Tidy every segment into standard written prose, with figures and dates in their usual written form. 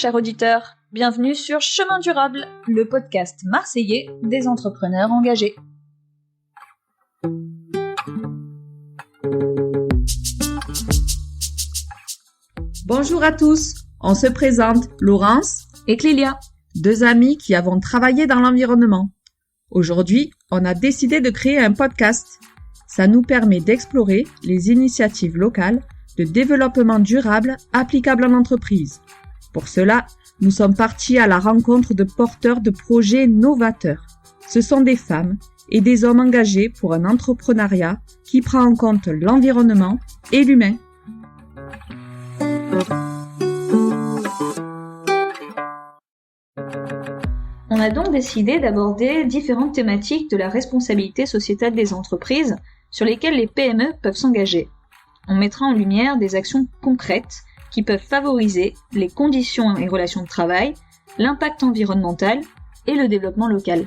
cher auditeur. Bienvenue sur Chemin Durable, le podcast marseillais des entrepreneurs engagés. Bonjour à tous, on se présente Laurence Et Clélia, deux amies qui avons travaillé dans l'environnement. Aujourd'hui, on a décidé de créer un podcast. Ça nous permet d'explorer les initiatives locales de développement durable applicables en entreprise. Pour cela, nous sommes partis à la rencontre de porteurs de projets novateurs. Ce sont des femmes et des hommes engagés pour un entrepreneuriat qui prend en compte l'environnement et l'humain. on a donc décidé d'aborder différentes thématiques de la responsabilité sociétale des entreprises sur lesquelles les PME peuvent s'engager. On mettra en lumière des actions concrètes qui peuvent favoriser les conditions et relations de travail, l'impact environnemental et le développement local.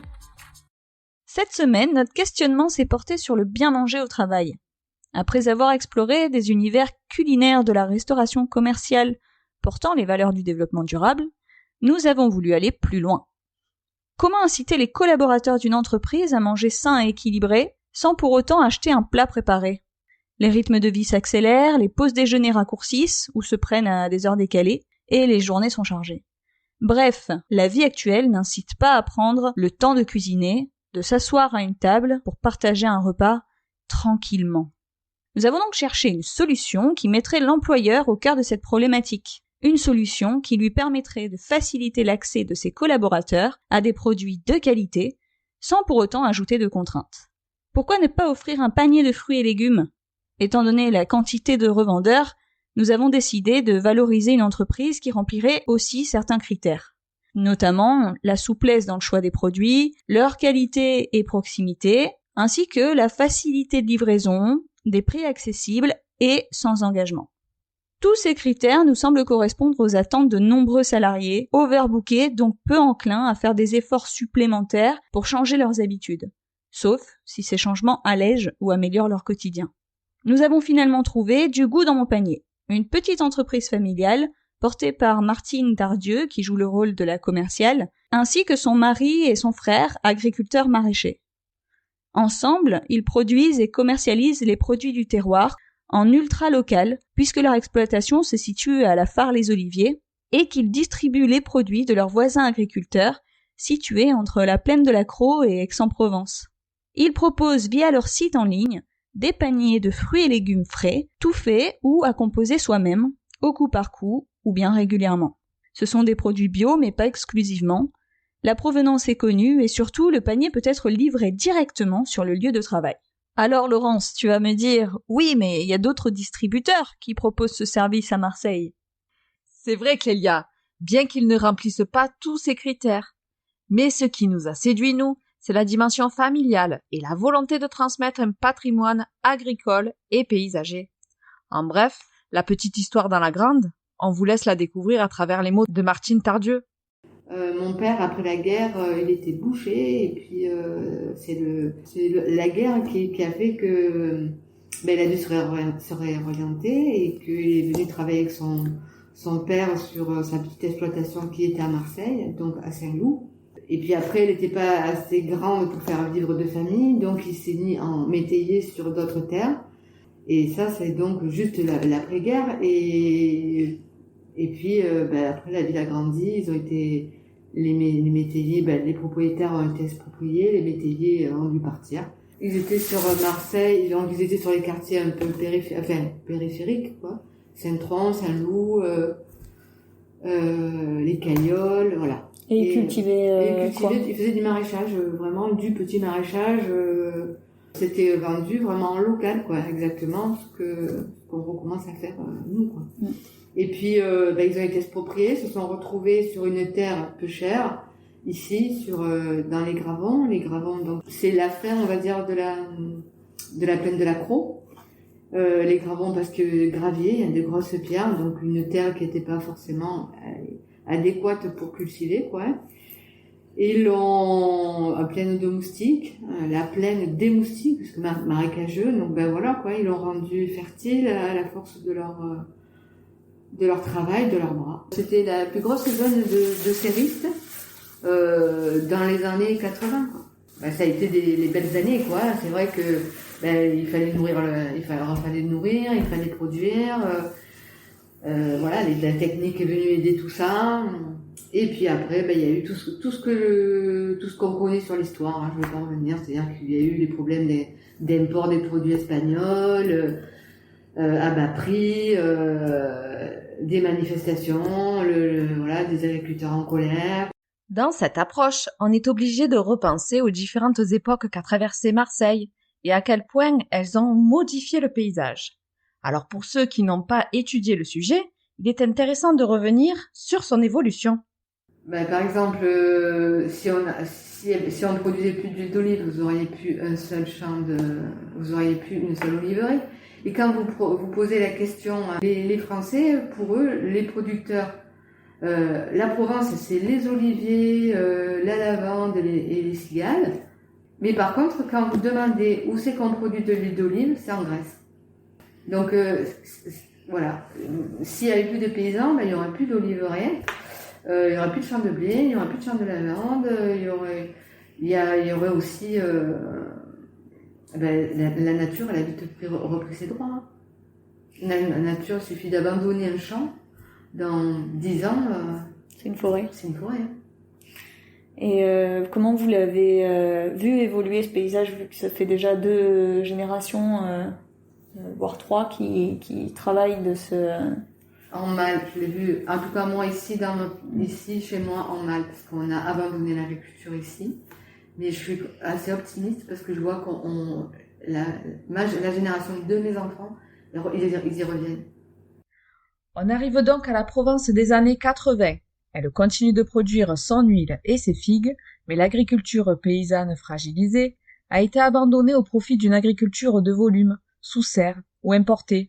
Cette semaine, notre questionnement s'est porté sur le bien manger au travail. Après avoir exploré des univers culinaires de la restauration commerciale portant les valeurs du développement durable, nous avons voulu aller plus loin. Comment inciter les collaborateurs d'une entreprise à manger sain et équilibré sans pour autant acheter un plat préparé ? Les rythmes de vie s'accélèrent, les pauses déjeuner raccourcissent ou se prennent à des heures décalées, et les journées sont chargées. Bref, la vie actuelle n'incite pas à prendre le temps de cuisiner, de s'asseoir à une table pour partager un repas tranquillement. Nous avons donc cherché une solution qui mettrait l'employeur au cœur de cette problématique. Une solution qui lui permettrait de faciliter l'accès de ses collaborateurs à des produits de qualité, sans pour autant ajouter de contraintes. Pourquoi ne pas offrir un panier de fruits et légumes ? Étant donné la quantité de revendeurs, nous avons décidé de valoriser une entreprise qui remplirait aussi certains critères, notamment la souplesse dans le choix des produits, leur qualité et proximité, ainsi que la facilité de livraison, des prix accessibles et sans engagement. Tous ces critères nous semblent correspondre aux attentes de nombreux salariés, overbookés, donc peu enclins à faire des efforts supplémentaires pour changer leurs habitudes, sauf si ces changements allègent ou améliorent leur quotidien. Nous avons finalement trouvé Du Goût dans mon panier, une petite entreprise familiale portée par Martine Tardieu qui joue le rôle de la commerciale, ainsi que son mari et son frère, agriculteurs maraîchers. Ensemble, ils produisent et commercialisent les produits du terroir en ultra local, puisque leur exploitation se situe à la Phare-les-Oliviers, et qu'ils distribuent les produits de leurs voisins agriculteurs situés entre la plaine de la Crau et Aix-en-Provence. Ils proposent via leur site en ligne des paniers de fruits et légumes frais, tout faits ou à composer soi-même, au coup par coup ou bien régulièrement. Ce sont des produits bio mais pas exclusivement. La provenance est connue et surtout le panier peut être livré directement sur le lieu de travail. Alors Laurence, tu vas me dire, oui mais il y a d'autres distributeurs qui proposent ce service à Marseille. C'est vrai Clélia, bien qu'ils ne remplissent pas tous ces critères. Mais ce qui nous a séduit, nous, c'est la dimension familiale et la volonté de transmettre un patrimoine agricole et paysager. En bref, la petite histoire dans la grande, on vous laisse la découvrir à travers les mots de Martine Tardieu. Mon père, après la guerre, il était boucher et puis la guerre qui a fait que il a dû se réorienter et qu'il est venu travailler avec son père sur sa petite exploitation qui était à Marseille, donc à Saint-Loup. Et puis après, il n'était pas assez grand pour faire vivre de famille, donc il s'est mis en métayer sur d'autres terres. Et ça, c'est donc juste l'après-guerre. Et puis après, la ville a grandi, ils ont été les métayers, les propriétaires ont été expropriés, les métayers ont dû partir. Ils étaient sur Marseille, donc ils étaient sur les quartiers un peu périphériques, quoi. Saint-Tron, Saint-Loup, les Cailloles, voilà. Et ils cultivaient quoi ? Ils faisaient du maraîchage, vraiment du petit maraîchage. C'était vendu vraiment en local, quoi, exactement ce qu'on recommence à faire nous, quoi. Et puis ils ont été expropriés, se sont retrouvés sur une terre peu chère, ici dans les Gravons. Les Gravons, donc c'est la fin, on va dire, de la plaine de la Crau. Les Gravons parce que gravier, il y a de grosses pierres, donc une terre qui n'était pas forcément adéquate pour cultiver, quoi. Et ils l'ont à plaine de moustiques, la plaine des moustiques, parce que marécageux, donc voilà, quoi, ils l'ont rendu fertile à la force de leur de leur travail, de leurs bras. C'était la plus grosse zone de céristes dans les années 80. Quoi. Ben, ça a été les belles années, quoi. C'est vrai que il fallait nourrir, il fallait produire. Voilà, la technique est venue aider tout ça. Et puis après, il y a eu tout ce qu'on connaît sur l'histoire. Hein, je ne vais pas revenir, c'est-à-dire qu'il y a eu les problèmes d'import des produits espagnols à bas prix, des manifestations, voilà, des agriculteurs en colère. Dans cette approche, on est obligé de repenser aux différentes époques qu'a traversé Marseille et à quel point elles ont modifié le paysage. Alors pour ceux qui n'ont pas étudié le sujet, il est intéressant de revenir sur son évolution. Par exemple, si on produisait plus d'huile d'olive, vous auriez plus une seule oliverie. Et quand vous posez la question, les Français, pour eux, les producteurs, la Provence, c'est les oliviers, la lavande et les cigales. Mais par contre, quand vous demandez où c'est qu'on produit de l'huile d'olive, c'est en Grèce. Donc, voilà. S'il n'y avait plus de paysans, il n'y aurait plus d'oliveraie. Il y aurait plus de champs de blé, il y aurait plus de champs de lavande, il y aurait aussi la nature, elle a vite repris ses droits. Hein. La nature, il suffit d'abandonner un champ, dans 10 ans, c'est une forêt. C'est une forêt. Hein. Et comment vous l'avez vu évoluer ce paysage, vu que ça fait déjà 2 générations, voire 3, qui travaillent de ce... En mal, je l'ai vu, en tout cas moi ici chez moi en mal, parce qu'on a abandonné l'agriculture ici. Mais je suis assez optimiste parce que je vois la génération de mes enfants, ils y reviennent. On arrive donc à la Provence des années 80. Elle continue de produire son huile et ses figues, mais l'agriculture paysanne fragilisée a été abandonnée au profit d'une agriculture de volume, sous serre ou importée.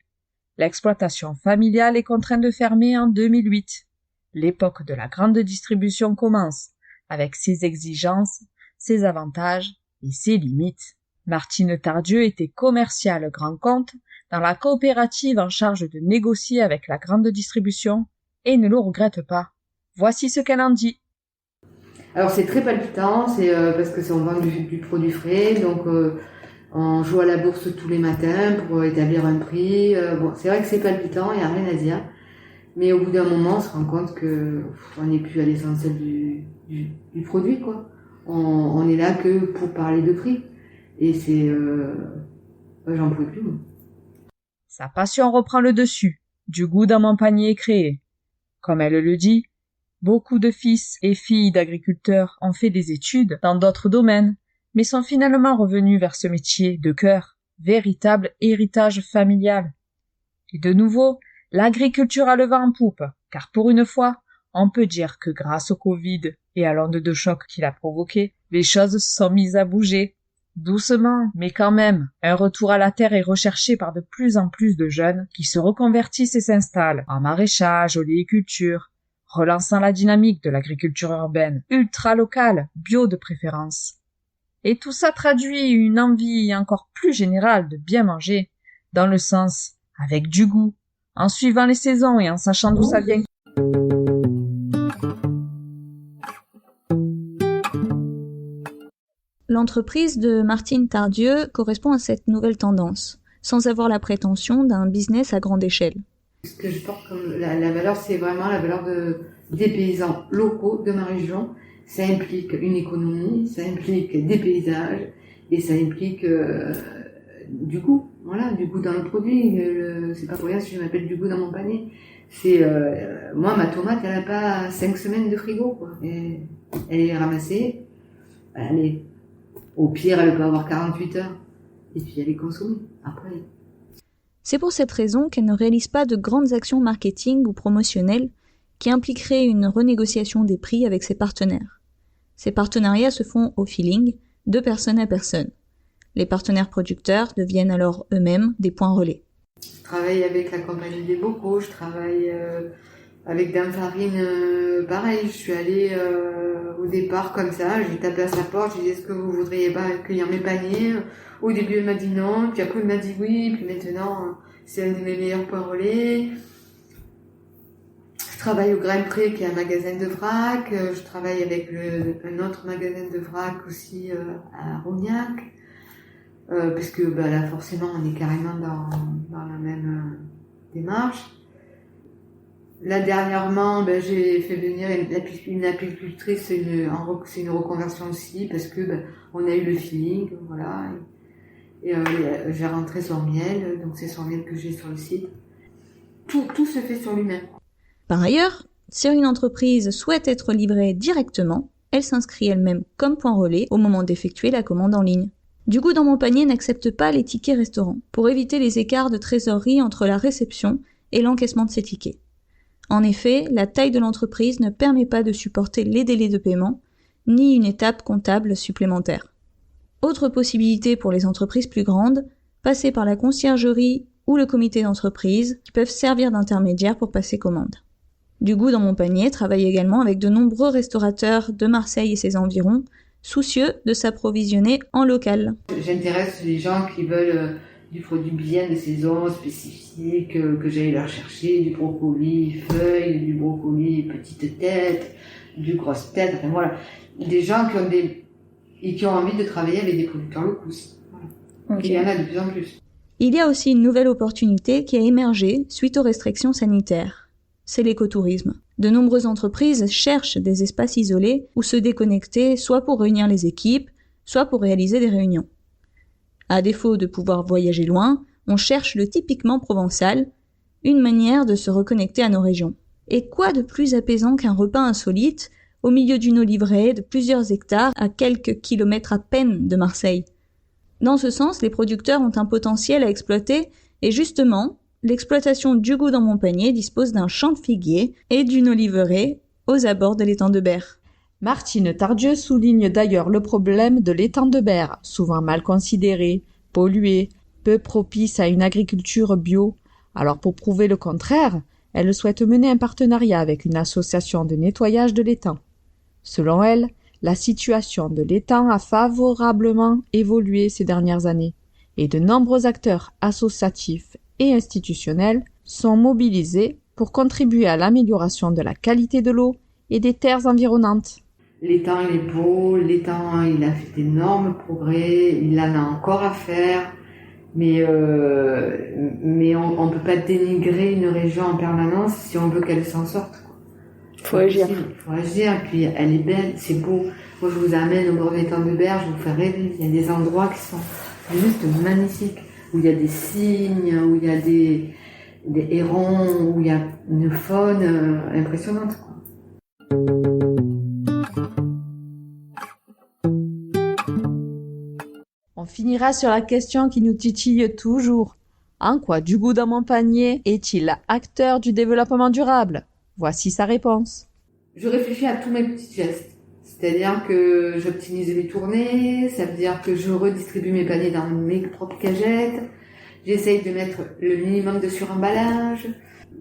L'exploitation familiale est contrainte de fermer en 2008. L'époque de la grande distribution commence, avec ses exigences, ses avantages et ses limites. Martine Tardieu était commerciale grand compte dans la coopérative en charge de négocier avec la grande distribution et ne le regrette pas. Voici ce qu'elle en dit. Alors c'est très palpitant, c'est parce que on vend du produit frais, donc on joue à la bourse tous les matins pour établir un prix. C'est vrai que c'est palpitant, il n'y a rien à dire. Mais au bout d'un moment, on se rend compte que on n'est plus à l'essentiel du produit, quoi. On est là que pour parler de prix. Et c'est... j'en pouvais plus, moi. Sa passion reprend le dessus. Du goût dans mon panier est créé. Comme elle le dit, beaucoup de fils et filles d'agriculteurs ont fait des études dans d'autres domaines, mais sont finalement revenus vers ce métier de cœur, véritable héritage familial. Et de nouveau, l'agriculture a le vent en poupe, car pour une fois, on peut dire que grâce au Covid et à l'onde de choc qu'il a provoqué, les choses se sont mises à bouger. Doucement, mais quand même, un retour à la terre est recherché par de plus en plus de jeunes qui se reconvertissent et s'installent en maraîchage, oléiculture, relançant la dynamique de l'agriculture urbaine, ultra locale, bio de préférence. Et tout ça traduit une envie encore plus générale de bien manger, dans le sens avec du goût, en suivant les saisons et en sachant d'où ça vient. L'entreprise de Martine Tardieu correspond à cette nouvelle tendance, sans avoir la prétention d'un business à grande échelle. Ce que je porte comme la valeur, c'est vraiment la valeur des paysans locaux de ma région. Ça implique une économie, ça implique des paysages et ça implique du goût. Voilà, du goût dans le produit. C'est pas pour rien si je m'appelle du goût dans mon panier. C'est moi, ma tomate, elle a pas 5 semaines de frigo, quoi. Et elle est ramassée. Au pire, elle peut avoir 48 heures. Et puis elle est consommée. Après. C'est pour cette raison qu'elle ne réalise pas de grandes actions marketing ou promotionnelles qui impliqueraient une renégociation des prix avec ses partenaires. Ces partenariats se font au feeling, de personne à personne. Les partenaires producteurs deviennent alors eux-mêmes des points relais. Je travaille avec la compagnie des Bocaux, je travaille avec Dame Farine, pareil, je suis allée au départ comme ça, j'ai tapé à sa porte, j'ai dit est-ce que vous voudriez pas accueillir mes paniers? Au début elle m'a dit non, puis après elle m'a dit oui, puis maintenant c'est un de mes meilleurs points relais. travaille au Grain Pré, qui est un magasin de vrac. Je travaille avec un autre magasin de vrac aussi à Rognac. Parce que là, forcément, on est carrément dans la même démarche. Là, dernièrement, j'ai fait venir une apicultrice, c'est une reconversion aussi, parce que on a eu le feeling, voilà. Et j'ai rentré son miel, donc c'est son miel que j'ai sur le site. Tout se fait sur lui-même. Par ailleurs, si une entreprise souhaite être livrée directement, elle s'inscrit elle-même comme point relais au moment d'effectuer la commande en ligne. Du Goût dans mon panier n'accepte pas les tickets restaurants, pour éviter les écarts de trésorerie entre la réception et l'encaissement de ces tickets. En effet, la taille de l'entreprise ne permet pas de supporter les délais de paiement, ni une étape comptable supplémentaire. Autre possibilité pour les entreprises plus grandes, passer par la conciergerie ou le comité d'entreprise, qui peuvent servir d'intermédiaire pour passer commande. Du Goût dans mon panier travaille également avec de nombreux restaurateurs de Marseille et ses environs, soucieux de s'approvisionner en local. J'intéresse les gens qui veulent du produit bien de saison spécifique, que j'aille leur chercher, du brocoli feuille, du brocoli petite tête, du grosse tête, enfin voilà. Des gens qui ont envie de travailler avec des producteurs locaux aussi. Voilà. Okay. Il y en a de plus en plus. Il y a aussi une nouvelle opportunité qui a émergé suite aux restrictions sanitaires. C'est l'écotourisme. De nombreuses entreprises cherchent des espaces isolés où se déconnecter, soit pour réunir les équipes, soit pour réaliser des réunions. À défaut de pouvoir voyager loin, on cherche le typiquement provençal, une manière de se reconnecter à nos régions. Et quoi de plus apaisant qu'un repas insolite au milieu d'une oliverie de plusieurs hectares à quelques kilomètres à peine de Marseille? Dans ce sens, les producteurs ont un potentiel à exploiter et justement, l'exploitation du Goût dans mon panier dispose d'un champ de figuiers et d'une oliveraie aux abords de l'étang de Berre. Martine Tardieu souligne d'ailleurs le problème de l'étang de Berre, souvent mal considéré, pollué, peu propice à une agriculture bio. Alors pour prouver le contraire, elle souhaite mener un partenariat avec une association de nettoyage de l'étang. Selon elle, la situation de l'étang a favorablement évolué ces dernières années et de nombreux acteurs associatifs et institutionnels sont mobilisés pour contribuer à l'amélioration de la qualité de l'eau et des terres environnantes. L'étang, il est beau, l'étang, il a fait d'énormes progrès, il en a encore à faire, mais on peut pas dénigrer une région en permanence si on veut qu'elle s'en sorte. Faut agir. Faut agir, puis elle est belle, c'est beau. Moi, je vous amène au bord de l'étang de Berre, je vous fais rêver. Il y a des endroits qui sont juste magnifiques, où il y a des cygnes, où il y a des hérons, où il y a une faune impressionnante, quoi. On finira sur la question qui nous titille toujours. En quoi Du Goût dans mon panier est-il acteur du développement durable? Voici sa réponse. Je réfléchis à tous mes petits gestes. C'est-à-dire que j'optimise les tournées, ça veut dire que je redistribue mes paniers dans mes propres cagettes, j'essaye de mettre le minimum de suremballage.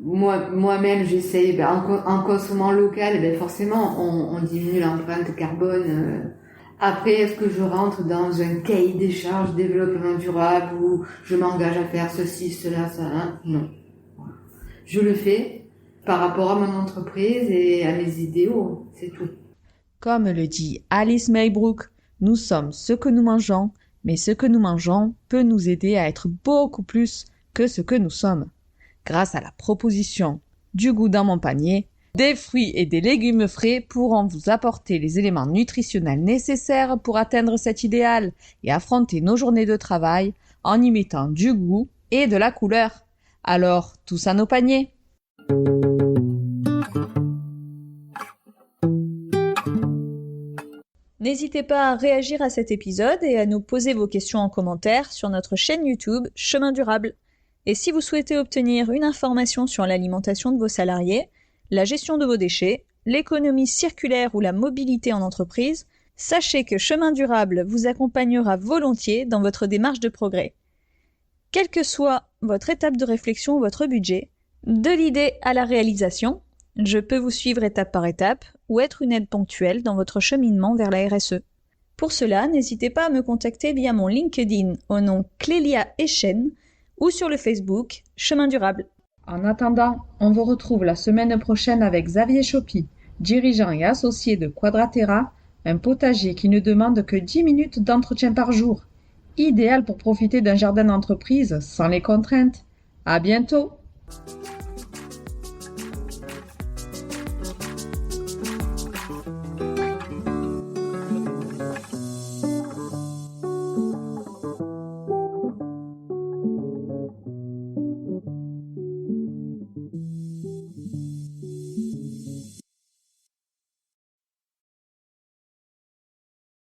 Moi-même, j'essaye, en consommant local, forcément, on diminue l'empreinte carbone. Après, est-ce que je rentre dans un cahier des charges développement durable où je m'engage à faire ceci, cela, ça? Non. Je le fais par rapport à mon entreprise et à mes idéaux, c'est tout. Comme le dit Alice Maybrook, nous sommes ce que nous mangeons, mais ce que nous mangeons peut nous aider à être beaucoup plus que ce que nous sommes. Grâce à la proposition Du Goût dans mon panier, des fruits et des légumes frais pourront vous apporter les éléments nutritionnels nécessaires pour atteindre cet idéal et affronter nos journées de travail en y mettant du goût et de la couleur. Alors, tous à nos paniers! N'hésitez pas à réagir à cet épisode et à nous poser vos questions en commentaire sur notre chaîne YouTube Chemin Durable. Et si vous souhaitez obtenir une information sur l'alimentation de vos salariés, la gestion de vos déchets, l'économie circulaire ou la mobilité en entreprise, sachez que Chemin Durable vous accompagnera volontiers dans votre démarche de progrès. Quelle que soit votre étape de réflexion ou votre budget, de l'idée à la réalisation, je peux vous suivre étape par étape ou être une aide ponctuelle dans votre cheminement vers la RSE. Pour cela, n'hésitez pas à me contacter via mon LinkedIn au nom Clélia Echen ou sur le Facebook Chemin Durable. En attendant, on vous retrouve la semaine prochaine avec Xavier Choppy, dirigeant et associé de Quadratera, un potager qui ne demande que 10 minutes d'entretien par jour. Idéal pour profiter d'un jardin d'entreprise sans les contraintes. À bientôt!